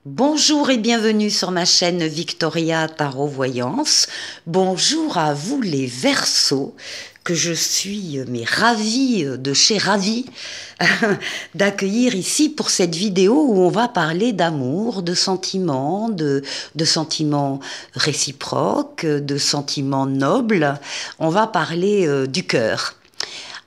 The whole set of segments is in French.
Bonjour et bienvenue sur ma chaîne Victoria Tarot Voyance. Bonjour à vous les Verseaux, que je suis ravie de chez Ravie d'accueillir ici pour cette vidéo où on va parler d'amour, de sentiments réciproques, de sentiments nobles. On va parler du cœur.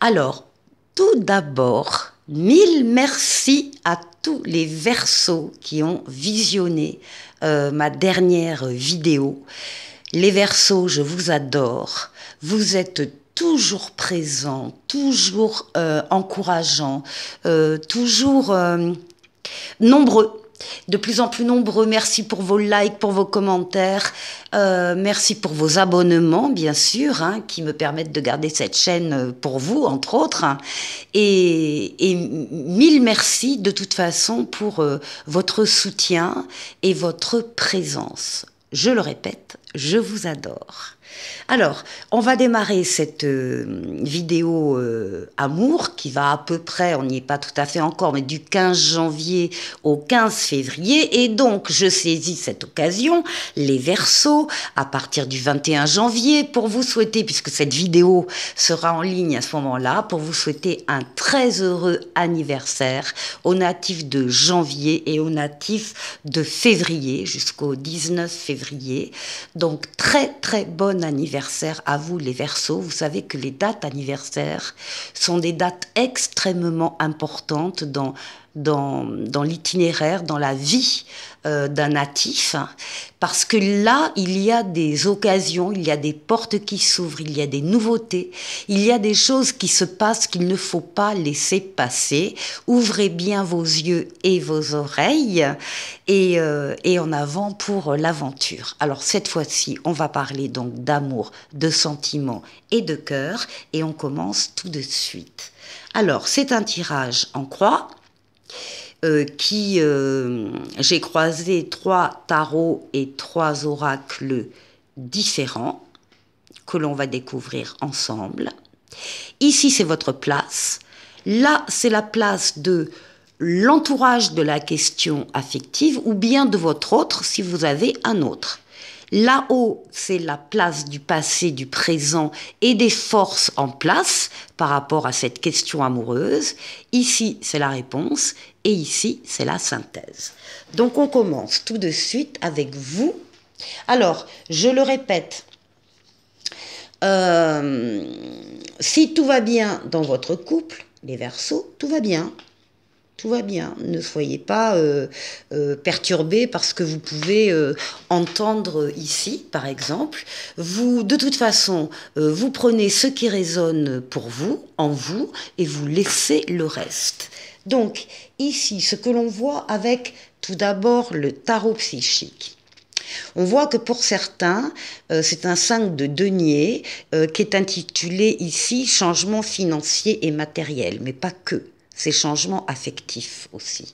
Alors, tout d'abord, mille merci à tous les Verseaux qui ont visionné ma dernière vidéo. Les Verseaux, je vous adore. Vous êtes toujours présents, toujours encourageants, toujours nombreux. De plus en plus nombreux. Merci pour vos likes, pour vos commentaires. Merci pour vos abonnements, bien sûr, hein, qui me permettent de garder cette chaîne pour vous, entre autres. Et mille merci, de toute façon, pour votre soutien et votre présence. Je le répète, je vous adore. Alors, on va démarrer cette vidéo amour qui va à peu près, on n'y est pas tout à fait encore, mais du 15 janvier au 15 février. Et donc, je saisis cette occasion, les Verseaux, à partir du 21 janvier, pour vous souhaiter, puisque cette vidéo sera en ligne à ce moment-là, pour vous souhaiter un très heureux anniversaire aux natifs de janvier et aux natifs de février, jusqu'au 19 février. Donc, très très bon anniversaire à vous les Verseaux. Vous savez que les dates anniversaires sont des dates extrêmement importantes dans l'itinéraire, dans la vie d'un natif, parce que là, il y a des occasions, il y a des portes qui s'ouvrent, il y a des nouveautés, il y a des choses qui se passent qu'il ne faut pas laisser passer. Ouvrez bien vos yeux et vos oreilles et en avant pour l'aventure. Alors cette fois-ci, on va parler donc d'amour, de sentiments et de cœur, et on commence tout de suite. Alors, c'est un tirage en croix. J'ai croisé 3 tarots et 3 oracles différents que l'on va découvrir ensemble. Ici, c'est votre place. Là, c'est la place de l'entourage de la question affective ou bien de votre autre si vous avez un autre. Là-haut, c'est la place du passé, du présent et des forces en place par rapport à cette question amoureuse. Ici, c'est la réponse et ici, c'est la synthèse. Donc, on commence tout de suite avec vous. Alors, je le répète, si tout va bien dans votre couple, les Verseaux, tout va bien. Tout va bien, ne soyez pas perturbés par ce que vous pouvez entendre ici, par exemple. Vous, de toute façon, vous prenez ce qui résonne pour vous, en vous, et vous laissez le reste. Donc, ici, ce que l'on voit avec tout d'abord le tarot psychique. On voit que pour certains, c'est un 5 de denier qui est intitulé ici « Changement financier et matériel », mais pas que. Ces changements affectifs aussi.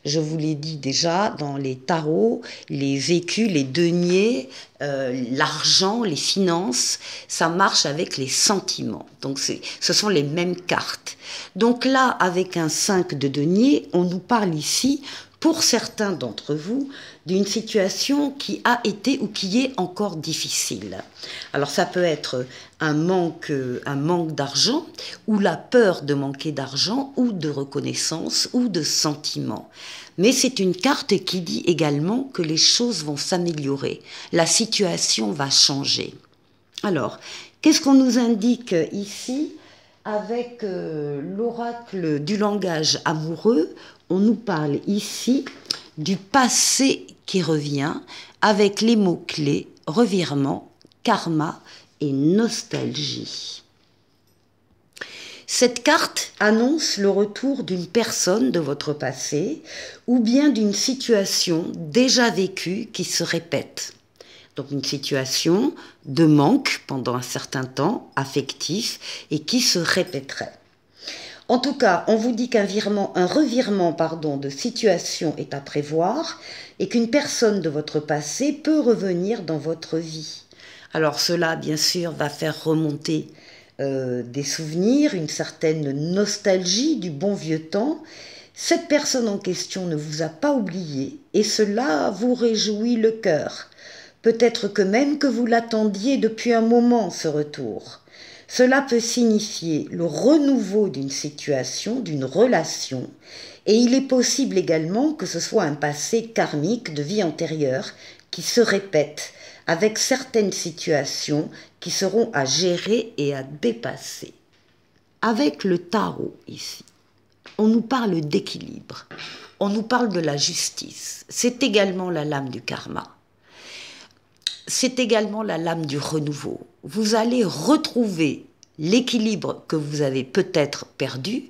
Je vous l'ai dit déjà, dans les tarots, les vécus, les deniers, l'argent, les finances, ça marche avec les sentiments. Donc ce sont les mêmes cartes. Donc là, avec un 5 de denier, on nous parle ici, pour certains d'entre vous, d'une situation qui a été ou qui est encore difficile. Alors ça peut être un manque d'argent, ou la peur de manquer d'argent, ou de reconnaissance, ou de sentiment. Mais c'est une carte qui dit également que les choses vont s'améliorer, la situation va changer. Alors, qu'est-ce qu'on nous indique ici avec l'oracle du langage amoureux? On nous parle ici du passé qui revient avec les mots-clés revirement, karma et nostalgie. Cette carte annonce le retour d'une personne de votre passé ou bien d'une situation déjà vécue qui se répète. Donc une situation de manque pendant un certain temps, affectif, et qui se répéterait. En tout cas, on vous dit qu'un revirement de situation est à prévoir et qu'une personne de votre passé peut revenir dans votre vie. Alors cela, bien sûr, va faire remonter des souvenirs, une certaine nostalgie du bon vieux temps. Cette personne en question ne vous a pas oublié et cela vous réjouit le cœur. Peut-être que même que vous l'attendiez depuis un moment, ce retour. Cela peut signifier le renouveau d'une situation, d'une relation, et il est possible également que ce soit un passé karmique de vie antérieure qui se répète, avec certaines situations qui seront à gérer et à dépasser. Avec le tarot ici, on nous parle d'équilibre, on nous parle de la justice, c'est également la lame du karma. C'est également la lame du renouveau. Vous allez retrouver l'équilibre que vous avez peut-être perdu,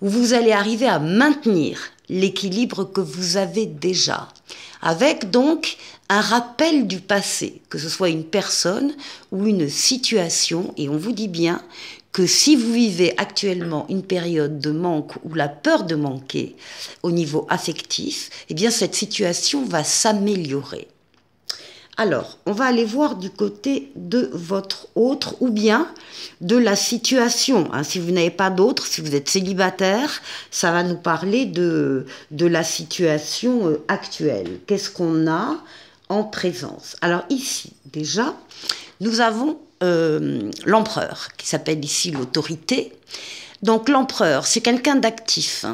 ou vous allez arriver à maintenir l'équilibre que vous avez déjà, avec donc un rappel du passé, que ce soit une personne ou une situation, et on vous dit bien que si vous vivez actuellement une période de manque ou la peur de manquer au niveau affectif, eh bien cette situation va s'améliorer. Alors, on va aller voir du côté de votre autre ou bien de la situation. Si vous n'avez pas d'autre, si vous êtes célibataire, ça va nous parler de la situation actuelle. Qu'est-ce qu'on a en présence? Alors ici, déjà, nous avons l'empereur, qui s'appelle ici l'autorité. Donc l'empereur, c'est quelqu'un d'actif,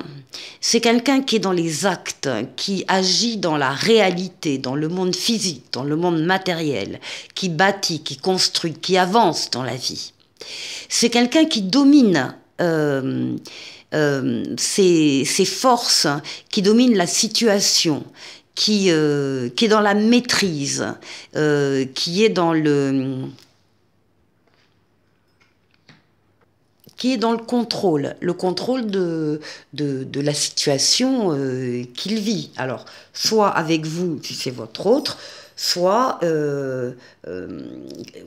c'est quelqu'un qui est dans les actes, qui agit dans la réalité, dans le monde physique, dans le monde matériel, qui bâtit, qui construit, qui avance dans la vie. C'est quelqu'un qui domine ses forces, qui domine la situation, qui est dans la maîtrise, qui est dans le contrôle de la situation qu'il vit. Alors, soit avec vous, si c'est votre autre, soit,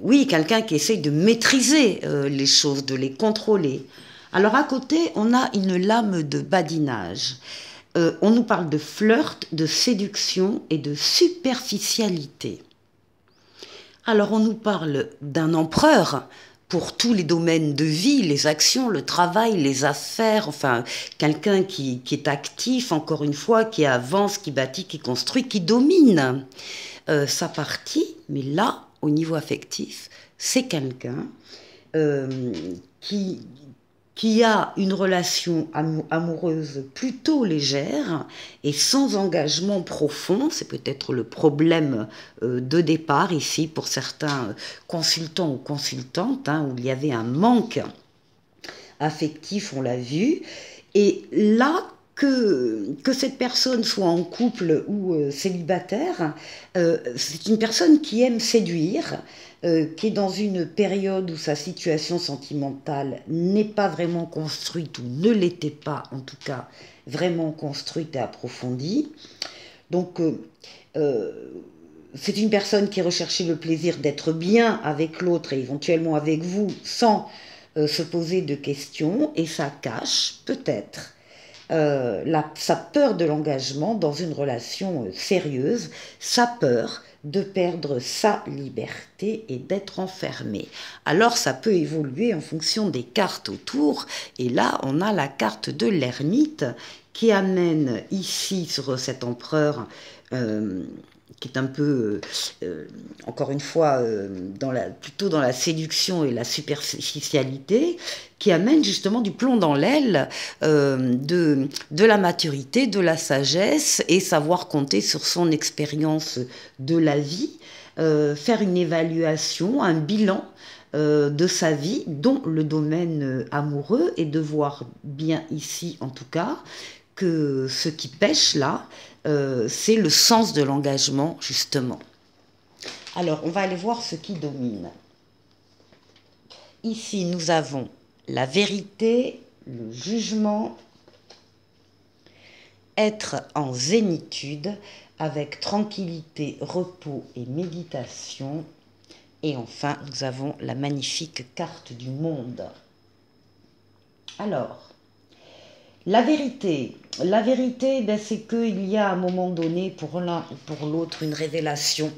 oui, quelqu'un qui essaye de maîtriser les choses, de les contrôler. Alors, à côté, on a une lame de badinage. On nous parle de flirt, de séduction et de superficialité. Alors, on nous parle d'un empereur, pour tous les domaines de vie, les actions, le travail, les affaires, enfin, quelqu'un qui est actif, encore une fois, qui avance, qui bâtit, qui construit, qui domine sa partie, mais là, au niveau affectif, c'est quelqu'un qui a une relation amoureuse plutôt légère et sans engagement profond. C'est peut-être le problème de départ ici pour certains consultants ou consultantes, où il y avait un manque affectif, on l'a vu. Et là, que cette personne soit en couple ou célibataire, c'est une personne qui aime séduire, qui est dans une période où sa situation sentimentale n'est pas vraiment construite, ou ne l'était pas en tout cas vraiment construite et approfondie. Donc c'est une personne qui recherchait le plaisir d'être bien avec l'autre et éventuellement avec vous sans se poser de questions, et ça cache peut-être sa peur de l'engagement dans une relation sérieuse, sa peur de perdre sa liberté et d'être enfermé. Alors ça peut évoluer en fonction des cartes autour, et là on a la carte de l'ermite qui amène ici sur cet empereur qui est un peu, encore une fois, plutôt dans la séduction et la superficialité, qui amène justement du plomb dans l'aile, de la maturité, de la sagesse, et savoir compter sur son expérience de la vie, faire une évaluation, un bilan de sa vie, dont le domaine amoureux, et de voir bien ici en tout cas, que ce qui pêche là, c'est le sens de l'engagement, justement. Alors, on va aller voir ce qui domine. Ici, nous avons la vérité, le jugement, être en zénitude, avec tranquillité, repos et méditation. Et enfin, nous avons la magnifique carte du monde. Alors, la vérité, c'est qu'il y a à un moment donné, pour l'un ou pour l'autre, une révélation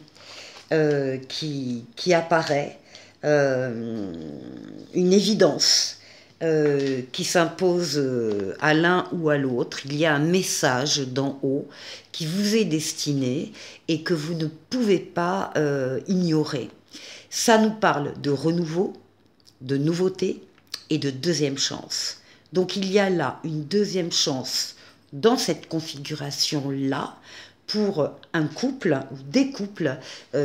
qui apparaît, une évidence qui s'impose à l'un ou à l'autre. Il y a un message d'en haut qui vous est destiné et que vous ne pouvez pas ignorer. Ça nous parle de renouveau, de nouveauté et de deuxième chance. Donc il y a là une deuxième chance dans cette configuration-là pour un couple ou des couples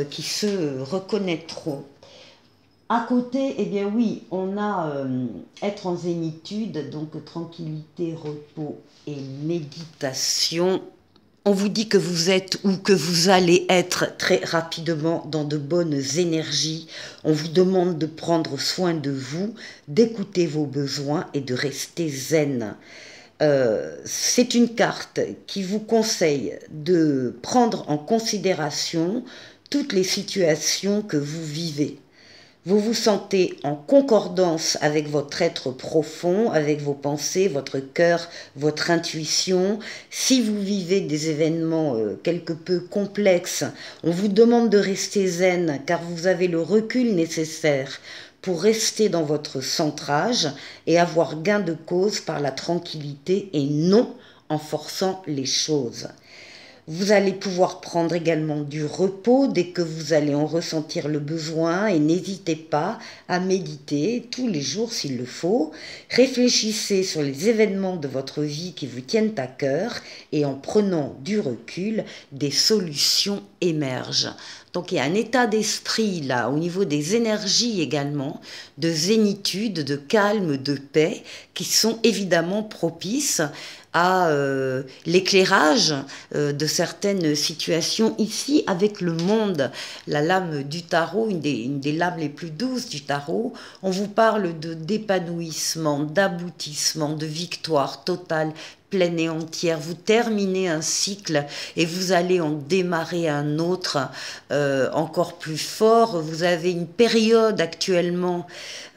qui se reconnaîtront. À côté, eh bien oui, on a être en zénitude, donc tranquillité, repos et méditation. On vous dit que vous êtes ou que vous allez être très rapidement dans de bonnes énergies. On vous demande de prendre soin de vous, d'écouter vos besoins et de rester zen. C'est une carte qui vous conseille de prendre en considération toutes les situations que vous vivez. Vous vous sentez en concordance avec votre être profond, avec vos pensées, votre cœur, votre intuition. Si vous vivez des événements quelque peu complexes, on vous demande de rester zen car vous avez le recul nécessaire pour rester dans votre centrage et avoir gain de cause par la tranquillité et non en forçant les choses. Vous allez pouvoir prendre également du repos dès que vous allez en ressentir le besoin et n'hésitez pas à méditer tous les jours s'il le faut. Réfléchissez sur les événements de votre vie qui vous tiennent à cœur et en prenant du recul, des solutions émergent. Donc il y a un état d'esprit là, au niveau des énergies également, de zénitude, de calme, de paix, qui sont évidemment propices à l'éclairage de certaines situations ici avec le monde. La lame du tarot, une des lames les plus douces du tarot, on vous parle d'épanouissement, d'aboutissement, de victoire totale, pleine et entière. Vous terminez un cycle et vous allez en démarrer un autre encore plus fort. Vous avez une période actuellement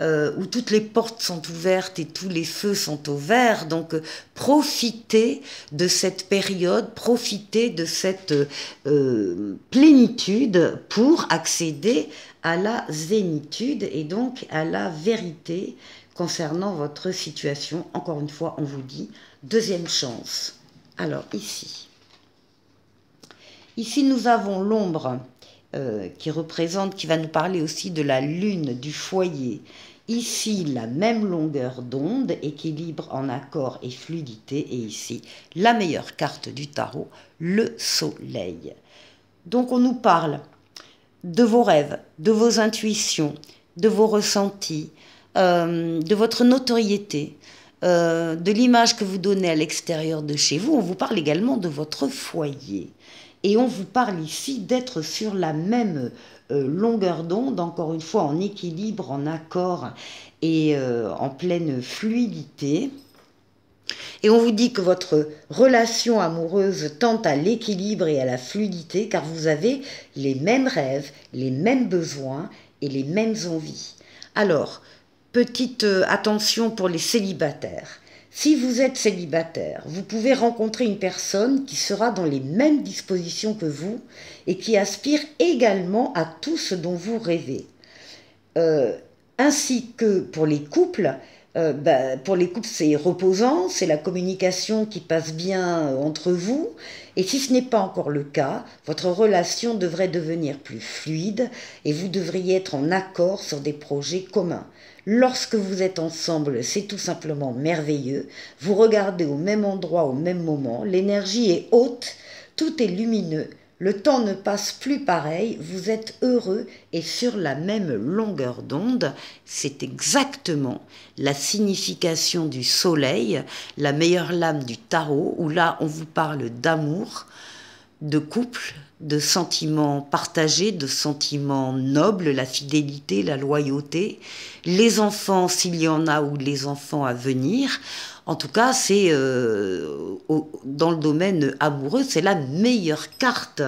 où toutes les portes sont ouvertes et tous les feux sont au vert. Donc profitez de cette période, profitez de cette plénitude pour accéder à la zénitude et donc à la vérité concernant votre situation. Encore une fois, on vous dit deuxième chance. Alors ici nous avons l'ombre qui va nous parler aussi de la lune, du foyer. Ici, la même longueur d'onde, équilibre en accord et fluidité. Et ici, la meilleure carte du tarot, le soleil. Donc on nous parle de vos rêves, de vos intuitions, de vos ressentis, de votre notoriété, de l'image que vous donnez à l'extérieur de chez vous. On vous parle également de votre foyer. Et on vous parle ici d'être sur la même longueur d'onde, encore une fois en équilibre, en accord et en pleine fluidité. Et on vous dit que votre relation amoureuse tend à l'équilibre et à la fluidité car vous avez les mêmes rêves, les mêmes besoins et les mêmes envies. Alors, petite attention pour les célibataires. Si vous êtes célibataire, vous pouvez rencontrer une personne qui sera dans les mêmes dispositions que vous et qui aspire également à tout ce dont vous rêvez. Ainsi que pour les couples, c'est reposant, c'est la communication qui passe bien entre vous. Et si ce n'est pas encore le cas, votre relation devrait devenir plus fluide et vous devriez être en accord sur des projets communs. Lorsque vous êtes ensemble, c'est tout simplement merveilleux. Vous regardez au même endroit, au même moment. L'énergie est haute, tout est lumineux. Le temps ne passe plus pareil. Vous êtes heureux et sur la même longueur d'onde. C'est exactement la signification du soleil, la meilleure lame du tarot, où là, on vous parle d'amour, de couple, de sentiments partagés, de sentiments nobles, la fidélité, la loyauté, les enfants s'il y en a ou les enfants à venir. En tout cas, c'est dans le domaine amoureux, c'est la meilleure carte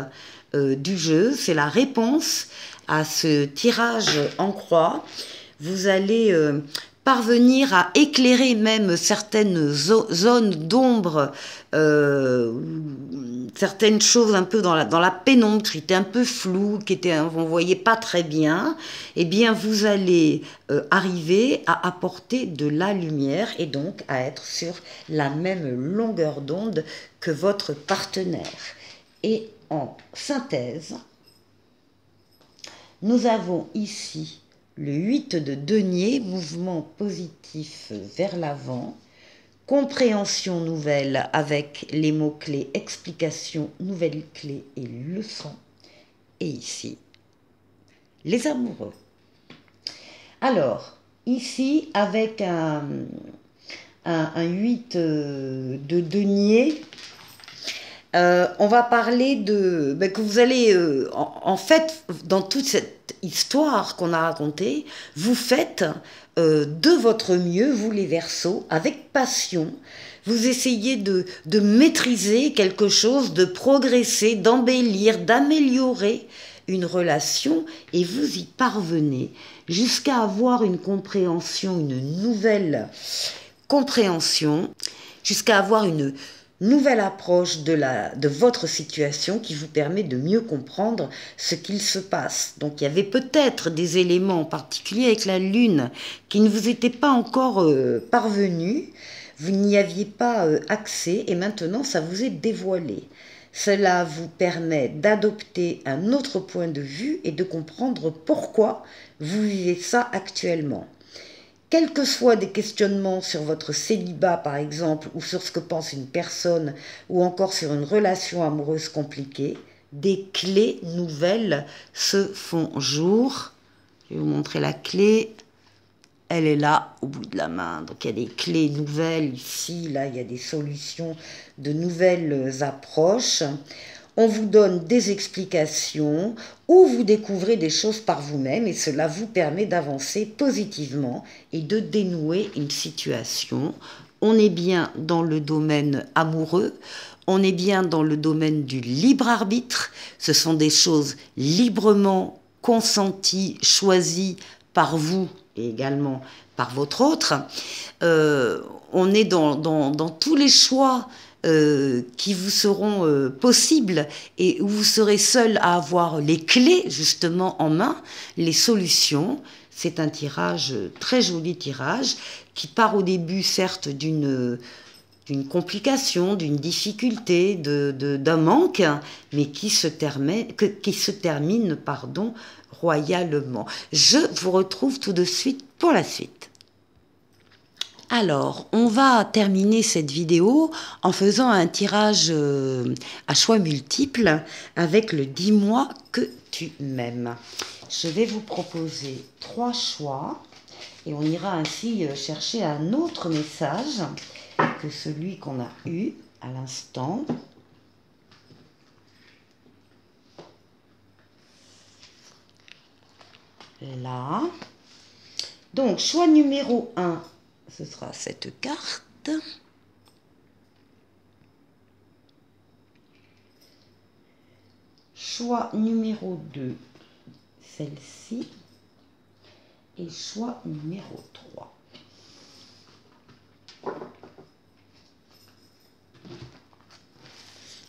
du jeu, c'est la réponse à ce tirage en croix. Vous allez parvenir à éclairer même certaines zones d'ombre certaines choses un peu dans la pénombre, qui étaient un peu floues, on ne voyait pas très bien, eh bien vous allez arriver à apporter de la lumière et donc à être sur la même longueur d'onde que votre partenaire. Et en synthèse, nous avons ici le 8 de denier, mouvement positif vers l'avant, compréhension nouvelle avec les mots-clés explication, nouvelles clés et leçons. Et ici, les amoureux. Alors, ici, avec un 8 de denier, on va parler que vous allez, en fait, dans toute cette histoire qu'on a racontée, vous faites de votre mieux, vous les Verseaux, avec passion. Vous essayez de maîtriser quelque chose, de progresser, d'embellir, d'améliorer une relation et vous y parvenez jusqu'à avoir une compréhension, une nouvelle compréhension, jusqu'à avoir une nouvelle approche de votre situation qui vous permet de mieux comprendre ce qu'il se passe. Donc il y avait peut-être des éléments particuliers avec la Lune qui ne vous étaient pas encore parvenus, vous n'y aviez pas accès et maintenant ça vous est dévoilé. Cela vous permet d'adopter un autre point de vue et de comprendre pourquoi vous vivez ça actuellement. Quels que soient des questionnements sur votre célibat, par exemple, ou sur ce que pense une personne, ou encore sur une relation amoureuse compliquée, des clés nouvelles se font jour. Je vais vous montrer la clé. Elle est là, au bout de la main. Donc, il y a des clés nouvelles ici. Là, il y a des solutions de nouvelles approches. On vous donne des explications ou vous découvrez des choses par vous-même et cela vous permet d'avancer positivement et de dénouer une situation. On est bien dans le domaine amoureux, on est bien dans le domaine du libre arbitre. Ce sont des choses librement consenties, choisies par vous et également par votre autre. On est dans tous les choix qui vous seront possibles et où vous serez seul à avoir les clés justement en main, les solutions. C'est un tirage, très joli tirage, qui part au début certes d'une complication, d'une difficulté, d'un manque, mais qui se termine royalement. Je vous retrouve tout de suite pour la suite. Alors, on va terminer cette vidéo en faisant un tirage à choix multiples avec le « Dis-moi que tu m'aimes ». Je vais vous proposer 3 choix et on ira ainsi chercher un autre message que celui qu'on a eu à l'instant. Là. Donc, choix numéro 1. Ce sera cette carte. Choix numéro 2, celle-ci. Et choix numéro 3.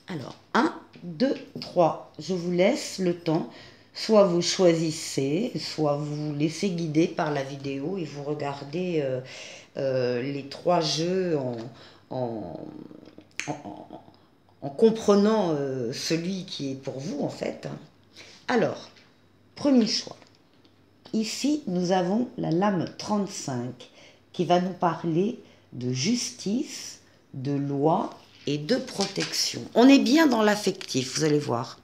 Alors, 1, 2, 3. Je vous laisse le temps. Soit vous choisissez, soit vous vous laissez guider par la vidéo et vous regardez les 3 jeux en comprenant celui qui est pour vous en fait. Alors, premier choix. Ici, nous avons la lame 35 qui va nous parler de justice, de loi et de protection. On est bien dans l'affectif, vous allez voir.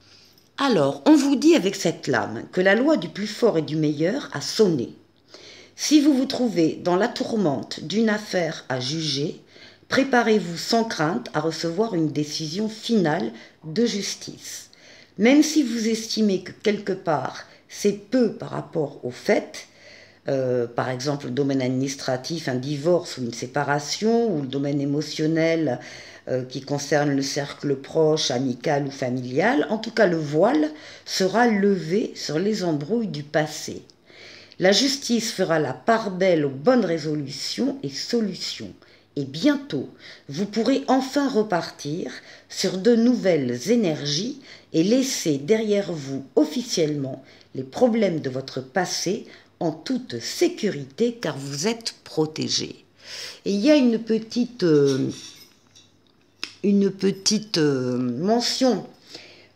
Alors, on vous dit avec cette lame que la loi du plus fort et du meilleur a sonné. Si vous vous trouvez dans la tourmente d'une affaire à juger, préparez-vous sans crainte à recevoir une décision finale de justice. Même si vous estimez que quelque part c'est peu par rapport au fait, par exemple le domaine administratif, un divorce ou une séparation, ou le domaine émotionnel qui concerne le cercle proche, amical ou familial, en tout cas le voile sera levé sur les embrouilles du passé. La justice fera la part belle aux bonnes résolutions et solutions. et bientôt, vous pourrez enfin repartir sur de nouvelles énergies et laisser derrière vous officiellement les problèmes de votre passé en toute sécurité car vous êtes protégé. Et il y a une petite mention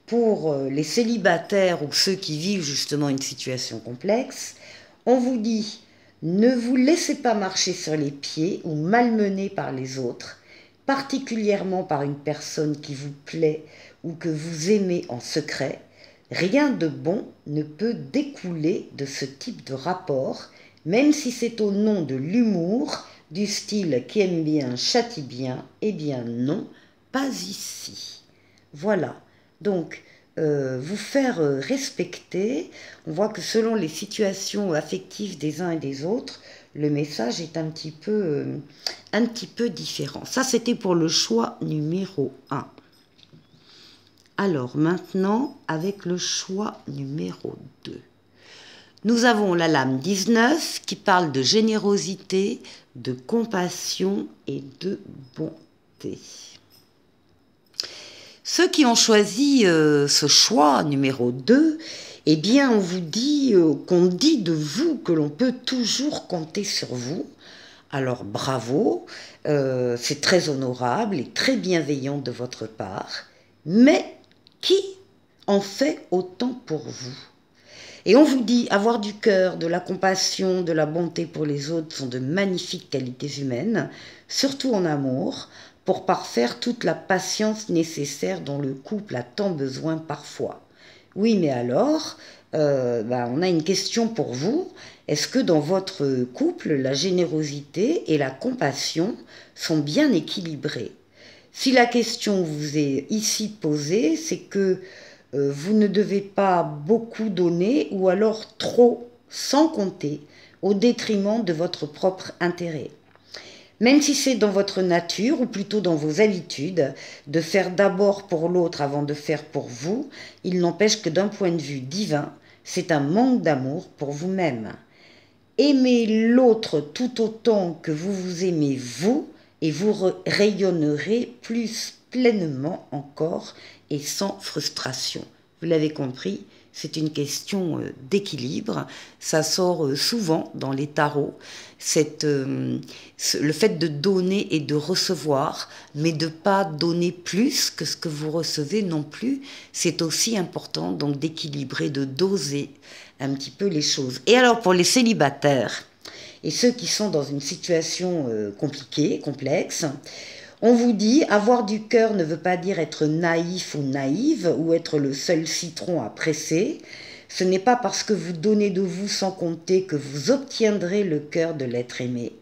pour les célibataires ou ceux qui vivent justement une situation complexe. On vous dit: ne vous laissez pas marcher sur les pieds ou malmener par les autres, particulièrement par une personne qui vous plaît ou que vous aimez en secret. Rien de bon ne peut découler de ce type de rapport, même si c'est au nom de l'humour, du style qui aime bien châtie bien. Eh bien non, pas ici. Voilà, donc vous faire respecter. On voit que selon les situations affectives des uns et des autres, le message est un petit peu différent. Ça, c'était pour le choix numéro 1. Alors maintenant, avec le choix numéro 2. Nous avons la lame 19 qui parle de générosité, de compassion et de bonté. Ceux qui ont choisi ce choix numéro 2, eh bien on vous dit qu'on dit de vous que l'on peut toujours compter sur vous. Alors bravo, c'est très honorable et très bienveillant de votre part, mais qui en fait autant pour vous? Et on vous dit: avoir du cœur, de la compassion, de la bonté pour les autres sont de magnifiques qualités humaines, surtout en amour, pour parfaire toute la patience nécessaire dont le couple a tant besoin parfois. Oui, mais alors, on a une question pour vous. Est-ce que dans votre couple, la générosité et la compassion sont bien équilibrées? Si la question vous est ici posée, c'est que vous ne devez pas beaucoup donner ou alors trop, sans compter, au détriment de votre propre intérêt. Même si c'est dans votre nature, ou plutôt dans vos habitudes, de faire d'abord pour l'autre avant de faire pour vous, il n'empêche que d'un point de vue divin, c'est un manque d'amour pour vous-même. Aimez l'autre tout autant que vous vous aimez vous, et vous rayonnerez plus pleinement encore et sans frustration. Vous l'avez compris, c'est une question d'équilibre. Ça sort souvent dans les tarots, le fait de donner et de recevoir, mais de ne pas donner plus que ce que vous recevez non plus. C'est aussi important donc d'équilibrer, de doser un petit peu les choses. Et alors pour les célibataires et ceux qui sont dans une situation compliquée, complexe, on vous dit: avoir du cœur ne veut pas dire être naïf ou naïve ou être le seul citron à presser. Ce n'est pas parce que vous donnez de vous sans compter que vous obtiendrez le cœur de l'être aimé.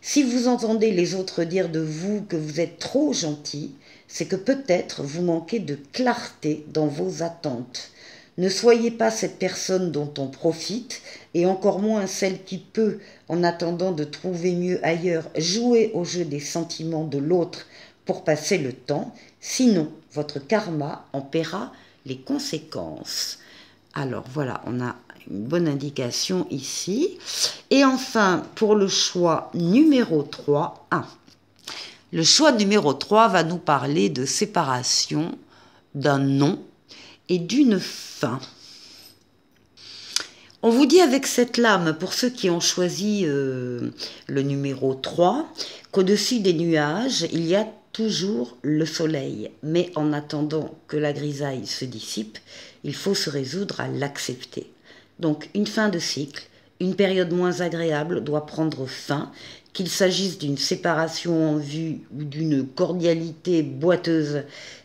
Si vous entendez les autres dire de vous que vous êtes trop gentil, c'est que peut-être vous manquez de clarté dans vos attentes. Ne soyez pas cette personne dont on profite, et encore moins celle qui peut, en attendant de trouver mieux ailleurs, jouer au jeu des sentiments de l'autre pour passer le temps, sinon votre karma en paiera les conséquences. Alors voilà, on a une bonne indication ici. Et enfin, pour le choix numéro 3, 1. Le choix numéro 3 va nous parler de séparation, d'un non et d'une fin. On vous dit avec cette lame, pour ceux qui ont choisi le numéro 3, qu'au-dessus des nuages, il y a toujours le soleil. Mais en attendant que la grisaille se dissipe, il faut se résoudre à l'accepter. Donc une fin de cycle, une période moins agréable doit prendre fin, qu'il s'agisse d'une séparation en vue ou d'une cordialité boiteuse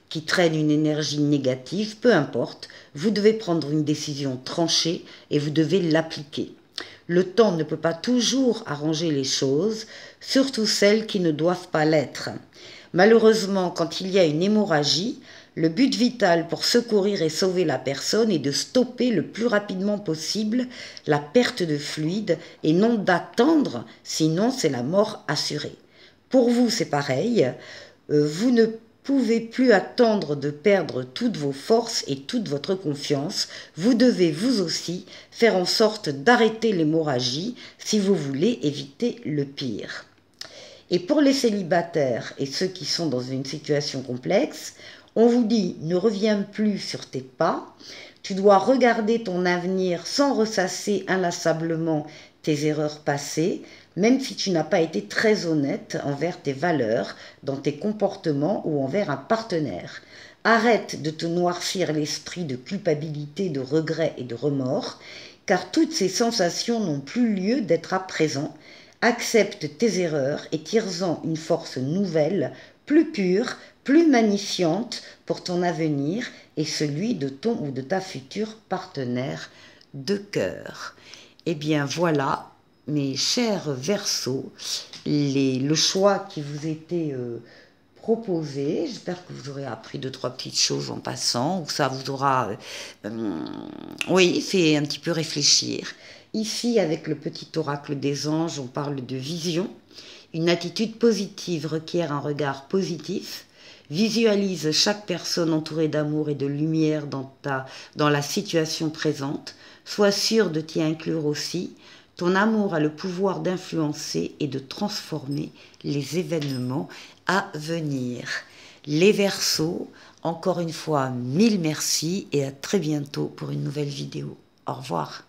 qui traîne une énergie négative, peu importe, vous devez prendre une décision tranchée et vous devez l'appliquer. Le temps ne peut pas toujours arranger les choses, surtout celles qui ne doivent pas l'être. Malheureusement, quand il y a une hémorragie, le but vital pour secourir et sauver la personne est de stopper le plus rapidement possible la perte de fluide et non d'attendre, sinon c'est la mort assurée. Pour vous, c'est pareil, vous ne pouvez plus attendre de perdre toutes vos forces et toute votre confiance. Vous devez vous aussi faire en sorte d'arrêter l'hémorragie si vous voulez éviter le pire. Et pour les célibataires et ceux qui sont dans une situation complexe, on vous dit ne reviens plus sur tes pas, tu dois regarder ton avenir sans ressasser inlassablement tes erreurs passées, même si tu n'as pas été très honnête envers tes valeurs, dans tes comportements ou envers un partenaire. Arrête de te noircir l'esprit de culpabilité, de regret et de remords, car toutes ces sensations n'ont plus lieu d'être à présent. Accepte tes erreurs et tire-en une force nouvelle, plus pure, plus magnifiante pour ton avenir et celui de ton ou de ta future partenaire de cœur. Eh bien voilà, mes chers Verseaux, le choix qui vous était proposé. J'espère que vous aurez appris 2-3 petites choses en passant, ou ça vous aura, oui, fait un petit peu réfléchir. Ici, avec le petit oracle des anges, on parle de vision. Une attitude positive requiert un regard positif. Visualise chaque personne entourée d'amour et de lumière dans la situation présente. Sois sûr de t'y inclure aussi. Ton amour a le pouvoir d'influencer et de transformer les événements à venir. Les Verseaux, encore une fois, mille merci et à très bientôt pour une nouvelle vidéo. Au revoir.